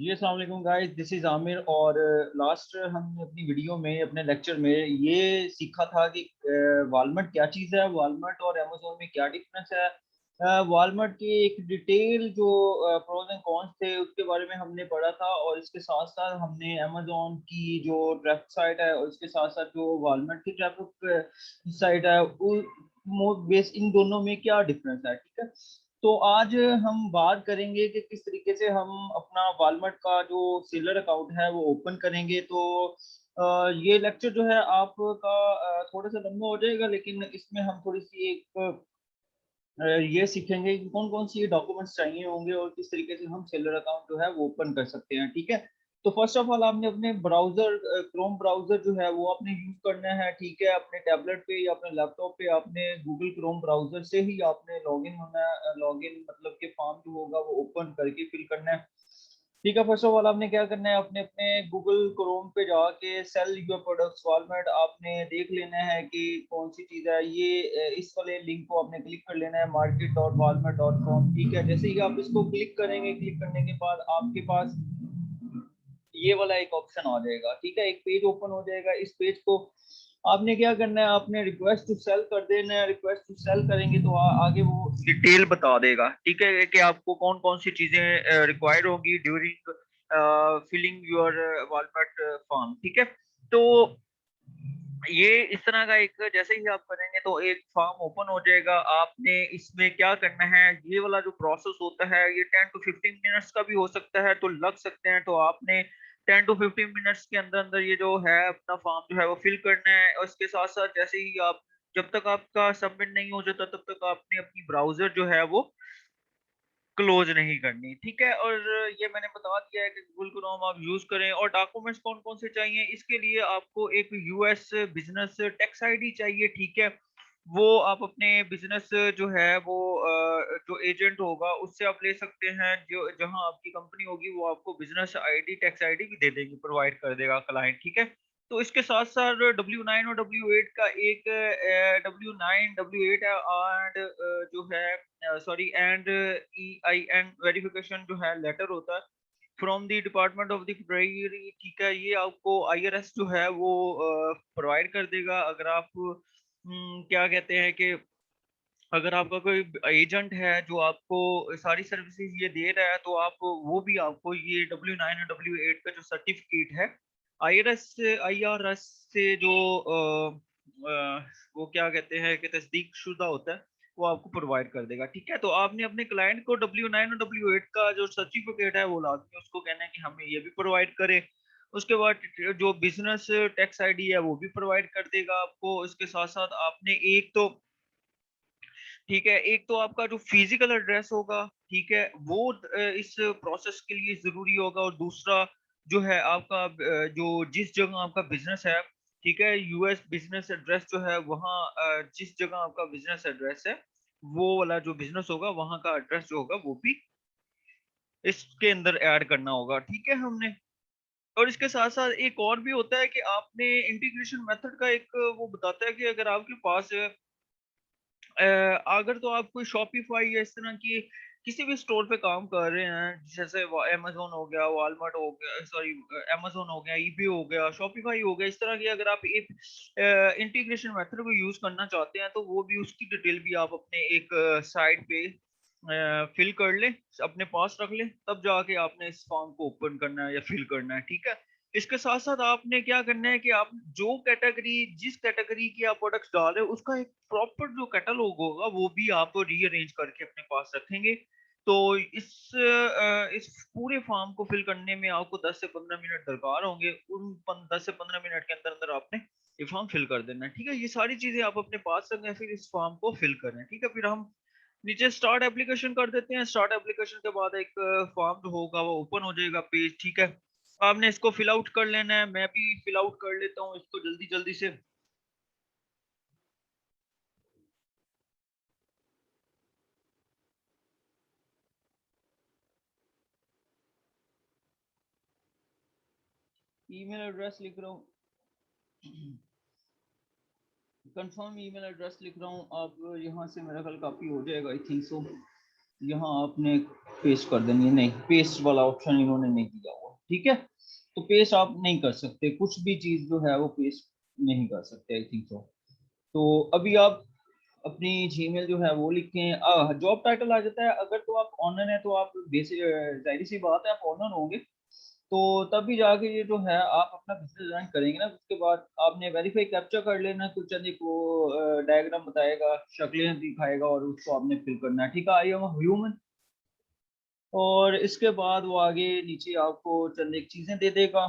जी अस्सलाम वालेकुम guys, this is Aamir. और लास्ट हमने अपनी वीडियो में, अपने लेक्चर में ये सीखा था कि वालमार्ट क्या चीज़ है, वालमार्ट और अमेज़न में क्या डिफरेंस है। वालमार्ट की एक डिटेल जो प्रोज एंड कॉन्स थे उसके बारे में हमने पढ़ा था, और इसके साथ साथ हमने अमेज़न की जो ट्रैफिक साइट है और उसके साथ साथ जो वालमार्ट की ट्रैफिक साइट है बेस इन दोनों में क्या डिफरेंस है। ठीक है, तो आज हम बात करेंगे कि किस तरीके से हम अपना वालमार्ट का जो सेलर अकाउंट है वो ओपन करेंगे। तो ये लेक्चर जो है आपका थोड़ा सा लंबा हो जाएगा, लेकिन इसमें हम थोड़ी सी एक ये सीखेंगे कि कौन कौन सी डॉक्यूमेंट्स चाहिए होंगे और किस तरीके से हम सेलर अकाउंट जो है वो ओपन कर सकते हैं। ठीक है, तो फर्स्ट ऑफ ऑल आपने अपने ब्राउजर, क्रोम ब्राउजर जो है वो आपने यूज करना है। ठीक है, अपने टैबलेट पे या अपने लैपटॉप पे आपने गूगल क्रोम ब्राउजर से ही आपने लॉगिन होना है। लॉगिन मतलब कि फॉर्म जो होगा वो ओपन करके फिल करना है। ठीक है, फर्स्ट ऑफ ऑल आपने क्या करना है, अपने अपने गूगल क्रोम पे जाके सेल योर प्रोडक्ट्स वालमार्ट आपने देख लेना है कि कौन सी चीज़ है ये। इस वाले लिंक को आपने क्लिक कर लेना है, market.walmart.com। ठीक है, जैसे ही आप इसको क्लिक करेंगे, क्लिक करने के बाद आपके पास ये वाला एक ऑप्शन आ जाएगा। ठीक है, एक पेज ओपन हो जाएगा। इस पेज को आपने क्या करना है, आपने रिक्वेस्ट टू सेल कर देना है। रिक्वेस्ट टू सेल करेंगे तो आगे वो डिटेल बता देगा। ठीक है, कि आपको कौन कौन सी चीजें रिक्वायर्ड होगी during filling your Walmart form. ठीक है, तो ये इस तरह का एक, जैसे ही आप करेंगे तो एक फॉर्म ओपन हो जाएगा। आपने इसमें क्या करना है, ये वाला जो प्रोसेस होता है ये 10 टू 15 मिनट्स का भी हो सकता है, तो लग सकते हैं। तो आपने 10 टू 15 मिनट्स के अंदर अंदर ये जो है अपना फॉर्म जो है वो फिल करना है। और इसके साथ साथ जैसे ही आप, जब तक आपका सबमिट नहीं हो जाता तब तक आपने अपनी ब्राउजर जो है वो क्लोज नहीं करनी। ठीक है, और ये मैंने बता दिया है कि गूगल क्रोम आप यूज करें। और डॉक्यूमेंट्स कौन कौन से चाहिए, इसके लिए आपको एक यूएस बिजनेस टैक्स आईडी चाहिए। ठीक है, वो आप अपने बिजनेस जो है वो जो एजेंट होगा उससे आप ले सकते हैं। जो जहां आपकी कंपनी होगी वो आपको बिजनेस आईडी, टैक्स आईडी भी दे देगी, प्रोवाइड कर देगा क्लाइंट। ठीक है, तो इसके साथ साथ W9 और W8 का एक, W9 W8 है, एंड जो है सॉरी एंड EIN वेरिफिकेशन जो है लेटर होता है from the department of the treasury. ठीक है, ये आपको IRS जो है वो प्रोवाइड कर देगा। अगर आप क्या कहते हैं कि अगर आपका कोई एजेंट है जो आपको सारी सर्विसेज ये दे रहा है, तो आप वो भी आपको ये W9 और W8 का जो सर्टिफिकेट है IRS से जो वो क्या कहते हैं कि तस्दीक शुदा होता है, वो आपको प्रोवाइड कर देगा। ठीक है, तो आपने अपने क्लाइंट को W9 और W8 का जो सर्टिफिकेट है वो लाजमी उसको कहना है कि हमें ये भी प्रोवाइड करे। उसके बाद जो बिजनेस टैक्स आईडी है वो भी प्रोवाइड कर देगा आपको। इसके साथ साथ आपने एक तो, ठीक है, एक तो आपका जो फिजिकल एड्रेस होगा, ठीक है, वो इस प्रोसेस के लिए ज़रूरी होगा। और दूसरा जो है आपका जो जिस जगह आपका बिज़नेस है, ठीक है, यूएस बिज़नेस एड्रेस जो है वहाँ, जिस जगह आपका बिज़नेस एड्रेस है, वो वाला जो बिज़नेस होगा वहाँ का एड्रेस जो होगा वो भी इसके अंदर ऐड करना होगा। ठीक है, हमने, और इसके साथ-साथ एक और भी होता है कि आपने इंटीग्रेशन मेथड का एक, वो बताता है कि अगर आपके पास अगर तो आप कोई शॉपिफाई या इस तरह की किसी भी स्टोर पे काम कर रहे हैं, जैसे अमेज़न हो गया, वॉलमार्ट हो गया, सॉरी अमेज़न हो गया, ईबे हो गया, शॉपिफाई हो गया, इस तरह की अगर आप एक इंटीग्रेशन मेथड को यूज़ करना चाहते हैं, तो वो भी, उसकी डिटेल भी आप अपने एक साइट पे फिल कर लें, अपने पास रख लें, तब जाके आपने इस फॉर्म को ओपन करना है या फिल करना है। ठीक है? इसके साथ-साथ आपने क्या करना है कि आप जो कैटेगरी, जिस कैटेगरी की आप प्रोडक्ट्स डाल रहे हो, उसका एक प्रॉपर जो कैटलॉग होगा, वो भी आप रीअरेंज करके अपने पास रखेंगे। तो इस पूरे फॉर्म को फिल करने में आपको 10 से 15 मिनट दरकार होंगे। उन 10 से 15 मिनट के अंदर-अंदर आपने ये फॉर्म फिल कर देना है। ठीक है? ये सारी चीज़ें आप अपने पास रखें, फिर इस फॉर्म को फिल करें। ठीक है? फिर हम नीचे स्टार्ट एप्लीकेशन कर देते हैं। स्टार्ट एप्लीकेशन के बाद एक फॉर्म जो होगा वो ओपन हो जाएगा पेज। ठीक है, आपने इसको फिल आउट कर लेना है। मैं भी फिल आउट कर लेता हूँ इसको जल्दी जल्दी से। ईमेल एड्रेस लिख रहा हूँ, कंफर्म ईमेल एड्रेस लिख रहा हूँ। अब यहाँ से मेरा कल कॉपी हो जाएगा, आई थिंक सो। यहाँ आपने पेस्ट कर देनी है, नहीं पेस्ट वाला ऑप्शन इन्होंने नहीं दिया हुआ, ठीक है। तो पेस्ट आप नहीं कर सकते, कुछ भी चीज जो है वो पेस्ट नहीं कर सकते, आई थिंक तो अभी आप अपनी जीमेल जो है वो लिखें, जॉब टाइटल आ जाता है, अगर तो आप ऑनर है तो आप बेसिक जाहिर सी बात है आप ऑनर होंगे, तो तभी जाके ये जो है आप अपना बिजनेस ज्वाइन करेंगे ना, उसके बाद आपने वेरीफाई कैप्चा कर लेना, कुछ चंद को डायग्राम बताएगा, शक्लें दिखाएगा और उसको आपने फिल करना है, ठीक है। आई एम ह्यूमन, और इसके बाद वो आगे नीचे आपको चंद एक चीजें दे देगा।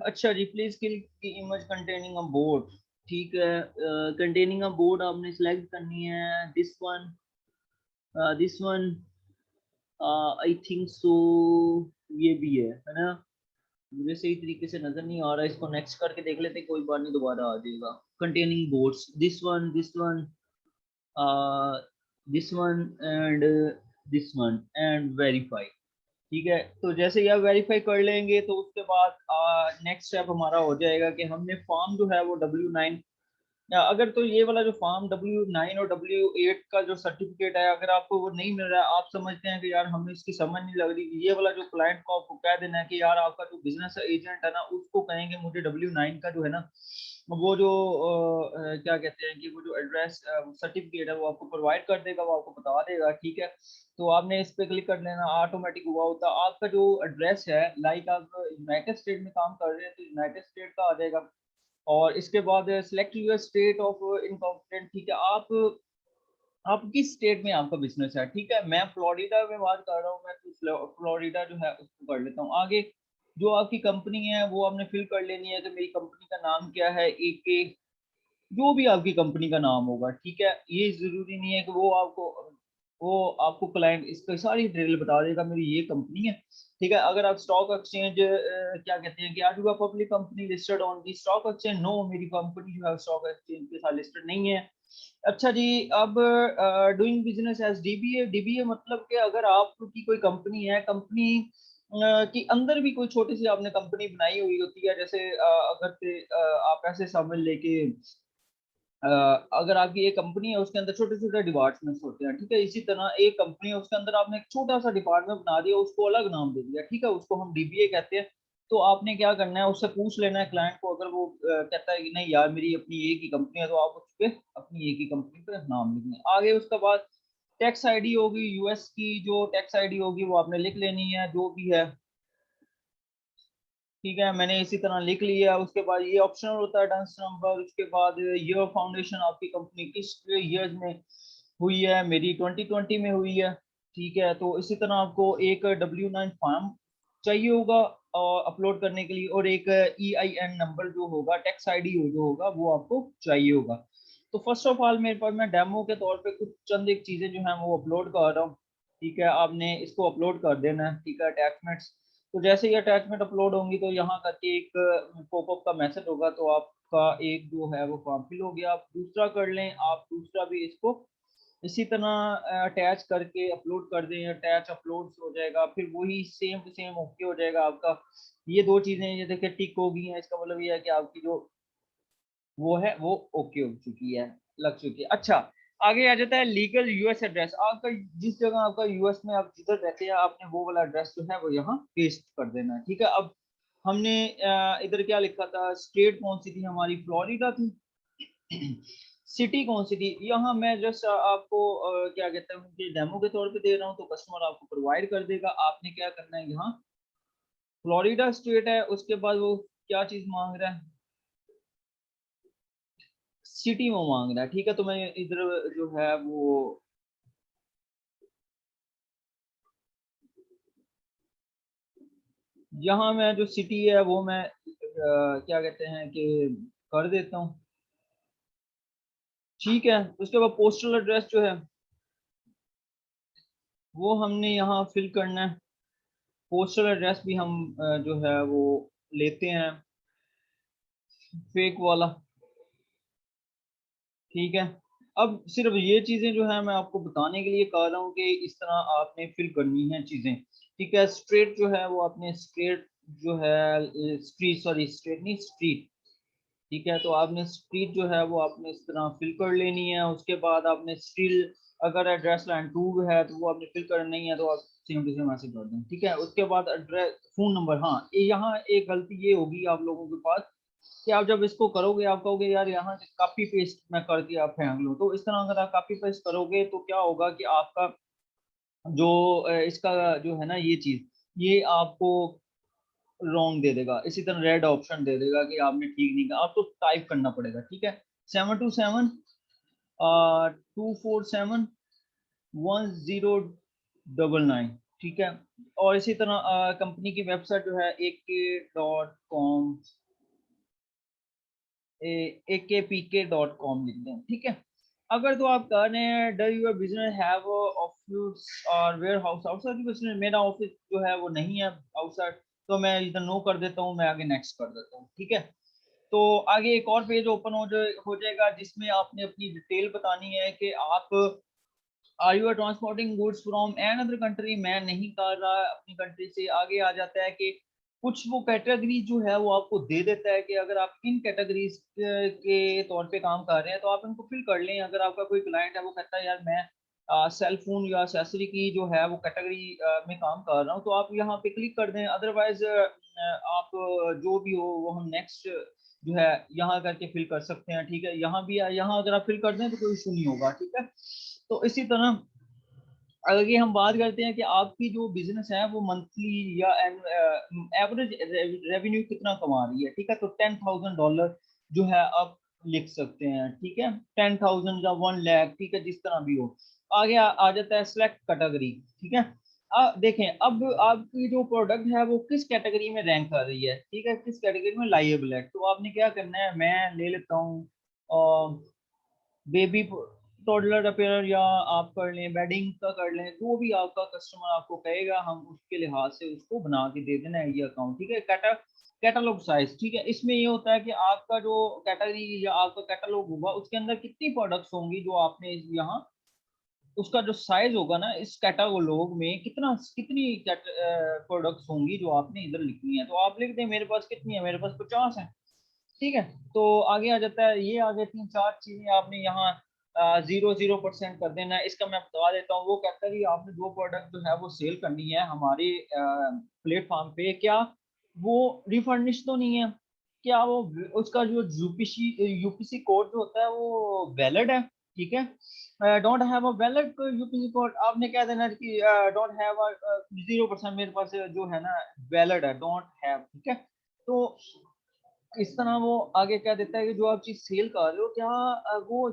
अच्छा जी, please click the image containing a board, ठीक है। कंटेनिंग अ बोर्ड आपने सिलेक्ट करनी है, this one I think so, ये भी है ना। मुझे सही तरीके से नजर नहीं आ रहा, इसको नेक्स्ट करके देख लेते हैं, कोई बात नहीं दोबारा आ जाएगा। Containing boards, this one, this one and this one and verify, ठीक है। तो जैसे ही आप वेरीफाई कर लेंगे तो उसके बाद नेक्स्ट स्टेप हमारा हो जाएगा कि हमने फॉर्म जो है वो W9, या अगर तो ये वाला जो फॉर्म W9 और W8 का जो सर्टिफिकेट है, अगर आपको वो नहीं मिल रहा है, आप समझते हैं कि यार हमें इसकी समझ नहीं लग रही, ये वाला जो क्लाइंट को आपको कह देना है कि यार आपका जो बिजनेस एजेंट है ना, उसको कहेंगे मुझे W9 का जो है ना, वो जो क्या कहते हैं कि वो जो एड्रेस सर्टिफिकेट है वो आपको प्रोवाइड कर देगा, वो आपको बता देगा, ठीक है। तो आपने इस पे क्लिक कर लेना, ऑटोमेटिक हुआ होता है आपका जो एड्रेस है, लाइक आप यूनाइटेड स्टेट में काम कर रहे हैं तो यूनाइटेड स्टेट का आ जाएगा, और इसके बाद select your state of incorporate, ठीक है। आप किस स्टेट में आपका बिजनेस है, ठीक है। मैं फ्लोरिडा में बात कर रहा हूँ, मैं तो फ्लोरिडा जो है उसको कर लेता हूँ। आगे जो आपकी कंपनी है वो आपने फिल कर लेनी है कि मेरी कंपनी का नाम क्या है, एक जो भी आपकी कंपनी का नाम होगा, ठीक है। ये जरूरी नहीं है कि वो आपको क्लाइंट इसका सारी डिटेल बता देगा मेरी ये कंपनी है, ठीक है। अगर आप स्टॉक एक्सचेंज क्या कहते हैं कि are you a public company listed on the stock exchange, no मेरी कंपनी जो है स्टॉक एक्सचेंज के साथ लिस्टेड नहीं है। अच्छा जी, अब doing business as DBA, DBA मतलब कि अगर आपकी कोई कंपनी है, कंपनी कि अंदर भी कोई छोटी सी आपने कंपनी बनाई हुई होती है, जैसे अगर से आप ऐसे समझ लेके अ, अगर आपकी एक कंपनी है उसके अंदर छोटे छोटे डिपार्टमेंट्स होते हैं, ठीक है। इसी तरह एक कंपनी है उसके अंदर आपने एक छोटा सा डिपार्टमेंट बना दिया, उसको अलग नाम दे दिया, ठीक है, उसको हम डीबीए कहते हैं। तो आपने क्या करना है, उससे पूछ लेना है क्लाइंट को, अगर वो कहता है कि नहीं यार मेरी अपनी एक ही कंपनी है, तो आप उस पे अपनी एक ही कंपनी पे नाम लिखेंगे। आगे उसके बाद टैक्स आईडी होगी, यूएस की जो टैक्स आईडी होगी वो आपने लिख लेनी है, जो भी है, ठीक है। मैंने इसी तरह लिख लिया। उसके बाद ये ऑप्शनल होता है डांस नंबर, उसके बाद ईयर फाउंडेशन आपकी कंपनी किस ईयर में हुई है, मेरी 2020 में हुई है, ठीक है। तो इसी तरह आपको एक W9 फॉर्म चाहिए होगा और अपलोड करने के लिए, और एक EIN नंबर जो होगा, टैक्स आईडी जो होगा वो आपको चाहिए होगा। तो फर्स्ट ऑफ ऑल मेरे पास मैं डेमो के तौर पे कुछ चंद एक चीजें जो है वो अपलोड कर रहा हूँ, ठीक है। आपने इसको अपलोड कर देना है, ठीक है, अटैचमेंट्स। तो जैसे ही अटैचमेंट अपलोड होंगी तो यहाँ करके एक पॉपअप का मैसेज होगा, तो आपका एक जो है वो फॉर्म फिल हो गया। आप दूसरा कर लें, आप दूसरा भी इसको इसी तरह अटैच करके अपलोड कर दें, अटैच अपलोड हो जाएगा, फिर वही सेम टू सेम ओके हो जाएगा आपका। ये दो चीजें ये देखिए टिक हो गई हैं, इसका मतलब ये है कि आपकी जो वो है वो ओके हो चुकी है, लग चुकी है। अच्छा, आगे आ जाता है लीगल यूएस एड्रेस, आपका जिस जगह आपका यूएस में आप जिधर रहते हैं आपने वो वाला एड्रेस जो है वो यहाँ पेस्ट कर देना है, ठीक है। अब हमने इधर क्या लिखा था, स्टेट कौन सी थी हमारी, फ्लोरिडा थी। सिटी कौन सी थी, यहाँ मैं जस्ट आपको क्या कहते हैं कि डेमो के तौर पे दे रहा हूँ, तो कस्टमर आपको प्रोवाइड कर देगा। आपने क्या करना है, यहाँ फ्लोरिडा स्टेट है, उसके बाद वो क्या चीज मांग रहा है, सिटी में मांग रहा है, ठीक है। तो मैं इधर जो है वो यहाँ मैं जो सिटी है वो मैं क्या कहते हैं कि कर देता हूँ, ठीक है। उसके बाद पोस्टल एड्रेस जो है वो हमने यहाँ फिल करना है। पोस्टल एड्रेस भी हम जो है वो लेते हैं फेक वाला, ठीक है। अब सिर्फ ये चीजें जो है मैं आपको बताने के लिए कह रहा हूँ कि इस तरह आपने फिल करनी है चीजें, ठीक है। स्ट्रेट जो है वो आपने स्ट्रेट जो है स्ट्रीट, सॉरी स्ट्रेट नहीं स्ट्रीट, ठीक है। तो आपने स्ट्रीट जो है वो आपने इस तरह फिल कर लेनी है। उसके बाद आपने स्टिल अगर एड्रेस लाइन 2 है तो वो आपने फिल करनी है, तो आप सेम टू सेम ऐसे कर दें। ठीक है। उसके बाद एड्रेस फोन नंबर, हाँ यहाँ एक गलती ये होगी आप लोगों के पास कि आप जब इसको करोगे आप कहोगे यार यहाँ से कॉपी पेस्ट मैं करके आप फेंक लूँ। तो इस तरह अगर आप कॉपी पेस्ट करोगे तो क्या होगा कि आपका जो इसका जो है ना ये चीज ये आपको रॉन्ग दे देगा, इसी तरह रेड ऑप्शन दे देगा कि आपने ठीक नहीं कहा। आपको टाइप करना पड़ेगा। ठीक है। 727 247 1099। ठीक है। और इसी तरह कंपनी की वेबसाइट जो है ak.com, akpk.com लिख दें। ठीक है। अगर तो आप कह रहे हैं do your business have office और वेयर हाउस आउटसाइड बिजनेस, मेरा ऑफिस जो है वो नहीं है आउटसाइड, तो मैं इधर नो कर देता हूँ, मैं आगे नेक्स्ट कर देता हूँ। ठीक है। तो आगे एक और पेज ओपन हो जाएगा जिसमें आपने अपनी डिटेल बतानी है कि आप are you are transporting goods from an other country. मैं नहीं कर रहा अपनी कंट्री से। आगे आ जाता है कि कुछ वो कैटेगरी जो है वो आपको दे देता है कि अगर आप इन कैटेगरीज के तौर पे काम कर रहे हैं तो आप इनको फिल कर लें। अगर आपका कोई क्लाइंट है वो कहता है यार मैं सेल फोन या एक्सेसरी की जो है वो कैटेगरी में काम कर रहा हूँ, तो आप यहाँ पे क्लिक कर दें। अदरवाइज आप जो भी हो वो हम नेक्स्ट जो है यहाँ करके फिल कर सकते हैं। ठीक है। यहाँ भी यहाँ अगर आप फिल कर दें तो कोई इशू नहीं होगा। ठीक है। तो इसी तरह अगर ये हम बात करते हैं कि आपकी जो बिजनेस है वो मंथली या एवरेज रेवेन्यू कितना कमा रही है। ठीक है। तो $10,000 जो है आप लिख सकते हैं। ठीक है। 10,000 या 1 लाख, ठीक है, जिस तरह भी हो। आगे आ जाता है सिलेक्ट कैटेगरी। ठीक है। देखें अब आपकी जो प्रोडक्ट है वो किस कैटेगरी में रैंक कर रही है। ठीक है। किस कैटेगरी में लाइएबल है। तो आपने क्या करना है, मैं ले लेता हूँ बेबी टॉडलर अपेयर, या आप कर लें बेडिंग का कर लें, जो भी आपका कस्टमर आपको कहेगा हम उसके लिहाज से उसको बना के दे देना है ये अकाउंट। ठीक है। कैटलॉग साइज, ठीक है, इसमें ये होता है कि आपका जो कैटेगरी या आपका कैटलॉग होगा उसके अंदर कितनी प्रोडक्ट्स होंगी जो आपने यहाँ उसका जो साइज होगा ना इस कैटलॉग में कितनी प्रोडक्ट्स होंगी जो आपने इधर लिखनी है। तो आप लिख दें मेरे पास कितनी है, मेरे पास 50 है। ठीक है। तो आगे आ जाता है, ये आगे 3-4 चीजें आपने यहाँ 0% कर देना है। इसका मैं बता देता हूँ। वो कहता है कि आपने जो प्रोडक्ट जो है वो सेल करनी है हमारे प्लेटफॉर्म पे, क्या वो रिफर्निश तो नहीं है, क्या वो उसका जो यूपीसी कोड जो होता है वो वैलिड है। ठीक है। Don't have a valid UPC code, आपने क्या देना है कि डोंट हैव 0%, मेरे पास जो है ना वैलिड है, डोंट हैव। ठीक है। तो इस तरह वो आगे क्या देता है कि जो आप चीज सेल कर रहे हो क्या वो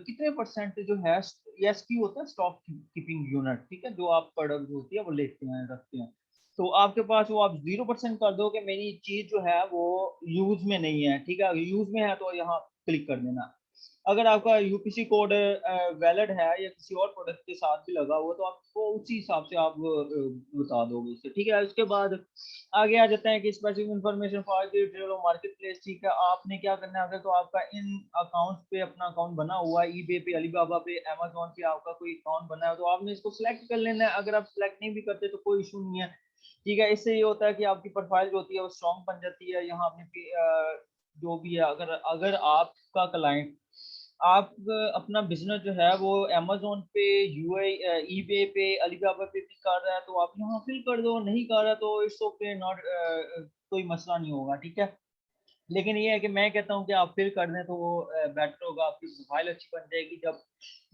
कितने परसेंट जो है एसक्यू होता है, स्टॉक कीपिंग यूनिट। ठीक है। जो आप प्रोडक्ट होती है वो लेते हैं रखते हैं, तो आपके पास वो आप 0% कर दो कि मेरी चीज जो है वो यूज में नहीं है। ठीक है। यूज में है तो यहाँ क्लिक कर देना। अगर आपका यूपीसी कोड वैलिड है या किसी और प्रोडक्ट के साथ भी लगा हुआ तो आपको उसी हिसाब से आप बता दोगे उसे। ठीक है। उसके बाद आगे आ जाता है कि specific information for the market place. ठीक है। आपने क्या करना है, अगर तो आपका इन अकाउंट पे अपना अकाउंट बना हुआ है, ईबे पे, अलीबाबा पे, अमेजोन पे आपका कोई अकाउंट बना है तो आपने इसको सिलेक्ट कर लेना है। अगर आप सिलेक्ट नहीं भी करते तो कोई इशू नहीं है। ठीक है। इससे ये होता है कि आपकी प्रोफाइल जो होती है वो स्ट्रॉन्ग बन जाती है। यहाँ आपने जो भी है, अगर अगर आपका क्लाइंट आप अपना बिजनेस जो है वो अमेजोन पे, यूए ईबे पे, अलीबाबा पे भी कर रहा है तो आप यहाँ फिल कर दो, नहीं कर रहा तो इट्स ओके, नॉट कोई मसला नहीं होगा। ठीक है। लेकिन ये है कि मैं कहता हूँ कि आप फिल कर दें तो वो बेटर होगा, आपकी प्रोफाइल अच्छी बन जाएगी। जब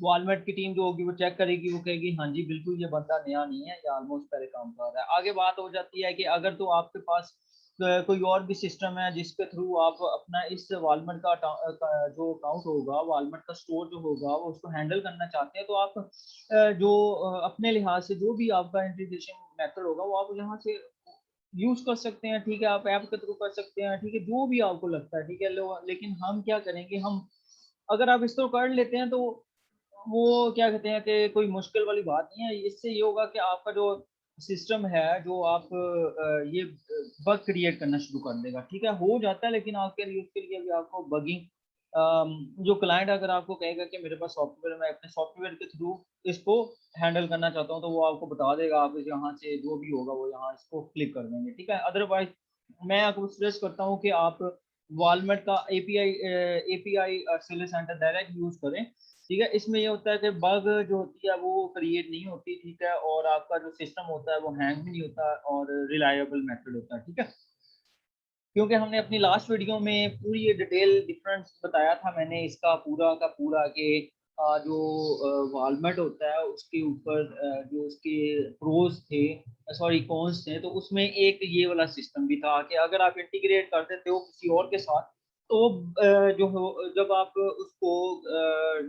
वॉलमार्ट की टीम जो होगी वो चेक करेगी, वो कहेगी हाँ जी बिल्कुल ये बंदा नया नहीं है, ये ऑलमोस्ट पहले काम कर रहा है। आगे बात हो जाती है कि अगर तो आपके पास कोई और भी सिस्टम है जिसके थ्रू आप अपना इस वॉलमार्ट का जो अकाउंट होगा, वॉलमार्ट का स्टोर जो होगा वो उसको हैंडल करना चाहते हैं, तो आप जो अपने लिहाज से जो भी आपका इंटीग्रेशन मेथड होगा वो आप यहाँ से यूज कर सकते हैं। ठीक है। आप ऐप के थ्रू कर सकते हैं। ठीक है। जो भी आपको लगता है। ठीक है। लेकिन हम क्या करेंगे, हम अगर आप इस तरह कर लेते हैं तो वो क्या कहते हैं कि कोई मुश्किल वाली बात नहीं है। इससे ये होगा कि आपका जो सिस्टम है जो आप ये बग क्रिएट करना शुरू कर देगा। ठीक है। हो जाता है लेकिन आपके लिए उसके लिए भी आपको बगिंग जो क्लाइंट अगर आपको कहेगा कि मेरे पास सॉफ्टवेयर, मैं अपने सॉफ्टवेयर के थ्रू इसको हैंडल करना चाहता हूँ, तो वो आपको बता देगा। आप यहाँ से जो भी होगा वो यहाँ इसको क्लिक कर देंगे। ठीक है। अदरवाइज मैं आपको सजेस्ट करता हूँ कि आप वॉलमार्ट का API seller centre direct use करें। ठीक है, इसमें ये होता है कि बग जो होती है वो क्रिएट नहीं होती। ठीक है, और आपका जो सिस्टम होता है वो हैंग भी नहीं होता और रिलायबल मेथड होता है। ठीक है, क्योंकि हमने अपनी लास्ट वीडियो में पूरी ये डिटेल डिफरेंस बताया था मैंने इसका पूरा का पूरा कि जो वालमार्ट होता है उसके ऊपर जो उसके प्रोज थे, सॉरी कॉन्स थे, तो उसमें एक ये वाला सिस्टम भी था कि अगर आप इंटीग्रेट कर देते हो किसी और के साथ तो जो हो जब आप उसको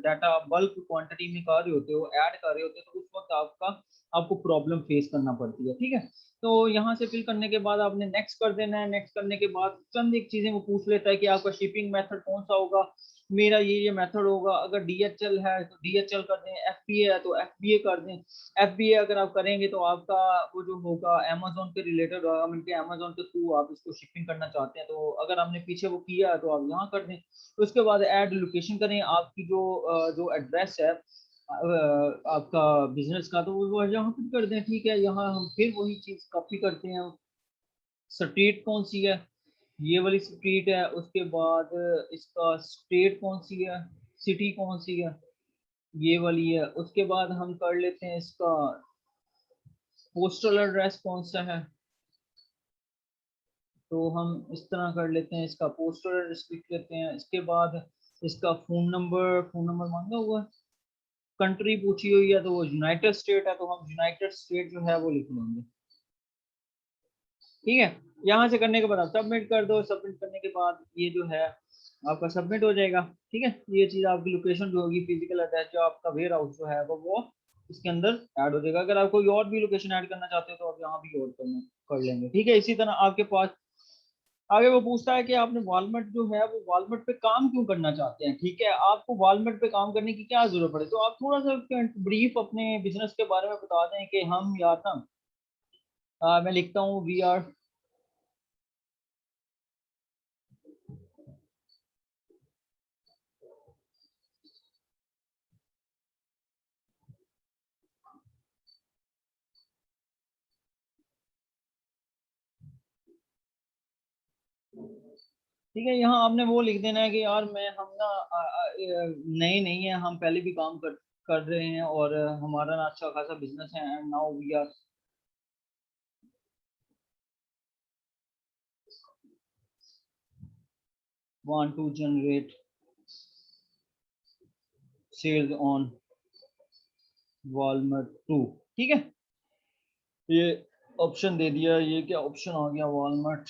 डाटा बल्क क्वांटिटी में कर रहे होते हो, ऐड कर रहे होते हो, तो उस वक्त आपको प्रॉब्लम फेस करना पड़ती है। ठीक है, तो यहाँ से फिल करने के बाद आपने नेक्स्ट कर देना है। नेक्स्ट करने के बाद चंद एक चीजें वो पूछ लेता है कि आपका शिपिंग मेथड कौन सा होगा। मेरा ये मेथड होगा। अगर डीएचएल है तो डीएचएल कर दें, एफबीए है तो एफबीए कर दें। एफबीए अगर आप करेंगे तो आपका वो जो होगा अमेजोन के रिलेटेड होगा, मीन के अमेजोन के थ्रू आप इसको शिपिंग करना चाहते हैं, तो अगर आपने पीछे वो किया है तो आप यहाँ कर दें। तो उसके बाद ऐड लोकेशन करें, आपकी जो एड्रेस है आपका बिजनेस का, तो वो यहाँ फिट कर दें। ठीक है, यहाँ हम फिर वही चीज कॉपी करते हैं। स्ट्रीट कौन सी है, ये वाली स्ट्रीट है। उसके बाद इसका स्टेट कौन सी है, सिटी कौन सी है, ये वाली है। उसके बाद हम कर लेते हैं इसका पोस्टल एड्रेस कौन सा है, तो हम इस तरह कर लेते हैं। इसका पोस्टल एड्रेस लिख लेते हैं। इसके बाद इसका फोन नंबर मांगा हुआ है। कंट्री पूछी हुई है तो वो यूनाइटेड स्टेट है, तो हम यूनाइटेड स्टेट जो है वो लिख लेंगे। ठीक है, यहाँ से करने के बाद आप सबमिट कर दो। सबमिट करने के बाद ये जो है आपका सबमिट हो जाएगा। ठीक है, ये चीज़ आपकी लोकेशन जो होगी, फिजिकल एड्रेस जो आपका वेयर हाउस जो है वो इसके अंदर ऐड हो जाएगा। अगर आप कोई और भी लोकेशन ऐड करना चाहते हो तो आप यहाँ भी और कर लेंगे। ठीक है, इसी तरह आपके पास आगे वो पूछता है कि आपने वॉलमार्ट जो है वो वॉलमार्ट पे काम क्यों करना चाहते हैं। ठीक है, आपको वॉलमार्ट पे काम करने की क्या जरूरत पड़े, तो आप थोड़ा सा ब्रीफ अपने बिजनेस के बारे में बता दें कि हम या ना मैं लिखता हूँ वी आर। ठीक है, यहाँ आपने वो लिख देना है कि यार मैं हम ना नए नहीं है, हम पहले भी काम कर रहे हैं और हमारा ना अच्छा खासा बिजनेस है and now we are want to generate sales on Walmart too. ठीक है, ये ऑप्शन दे दिया। ये क्या ऑप्शन आ गया, वॉलमार्ट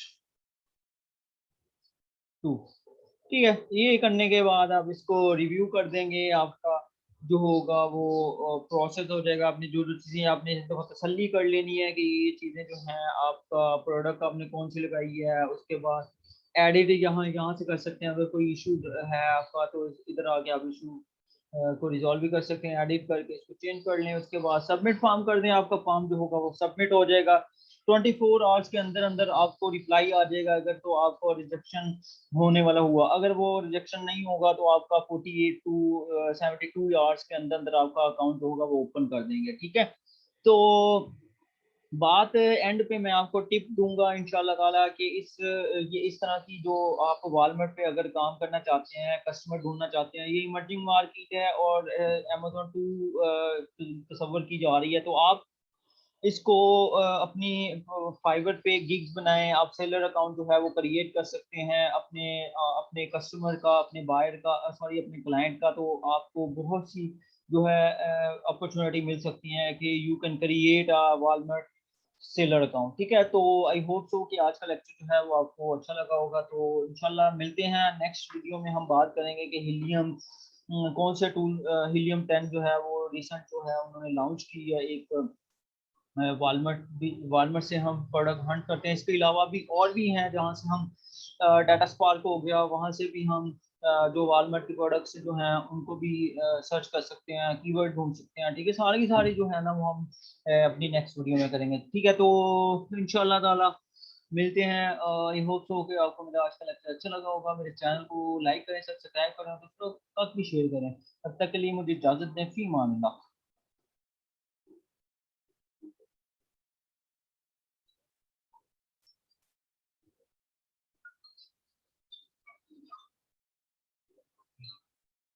टू। ठीक है, ये करने के बाद आप इसको रिव्यू कर देंगे। आपका जो होगा वो प्रोसेस हो जाएगा। आपने जो जो चीज़ें आपने तो तसल्ली कर लेनी है कि ये चीज़ें जो हैं आपका प्रोडक्ट आपने कौन सी लगाई है। उसके बाद एडिट यहाँ यहाँ से कर सकते हैं। अगर कोई इशू है आपका तो इधर आके आप इशू को रिजॉल्व भी कर सकते हैं, एडिट करके इसको चेंज कर लें। उसके बाद सबमिट फॉर्म कर दें। आपका फॉर्म जो होगा वो सबमिट हो जाएगा। 24 आवर्स के अंदर अंदर आपको रिप्लाई आ जाएगा अगर तो आपको रिजेक्शन होने वाला हुआ। अगर वो रिजेक्शन नहीं होगा तो आपका 48 to 72 आवर्स के अंदर अंदर आपका अकाउंट जो होगा वो ओपन कर देंगे। ठीक है, तो बात एंड पे मैं आपको टिप दूंगा इंशाल्लाह ताला कि ये इस तरह की जो आप वॉलमार्ट पे अगर काम करना चाहते हैं, कस्टमर ढूंढना चाहते हैं, ये इमर्जिंग मार्केट है और अमेजोन टू तस्वर की जा रही है, तो आप इसको अपनी फाइवर पे गिग्स बनाएं। आप सेलर अकाउंट जो है वो क्रिएट कर सकते हैं अपने कस्टमर का, अपने बायर का, सॉरी अपने क्लाइंट का। तो आपको बहुत सी जो है अपॉर्चुनिटी मिल सकती है कि you can create a Walmart seller account. ठीक है, तो आई होप सो कि आज का लेक्चर जो है वो आपको अच्छा लगा होगा। तो इंशाल्लाह मिलते हैं नेक्स्ट वीडियो में। हम बात करेंगे कि हीलियम कौन से टूल, हीलियम 10 जो है वो रिसेंट जो है उन्होंने लॉन्च की है एक वालमार्ट से हम प्रोडक्ट हंट करते हैं। इसके अलावा भी और भी हैं जहाँ से हम डाटा स्पार्क हो गया, वहाँ से भी हम जो वालमार्ट के प्रोडक्ट्स जो हैं उनको भी सर्च कर सकते हैं, कीवर्ड ढूंढ सकते हैं। ठीक है, सारी की सारी जो है ना वो हम अपनी नेक्स्ट वीडियो में करेंगे। ठीक है, तो इंशाल्लाह ताला मिलते हैं। आई होप सो कि आपको मेरा आज का लेक्चर अच्छा लगा होगा। मेरे चैनल को लाइक करें, सब्सक्राइब करें, दोस्तों तक भी शेयर करें। तब तक के लिए मुझे इजाज़त दें। फी मान अल्लाह।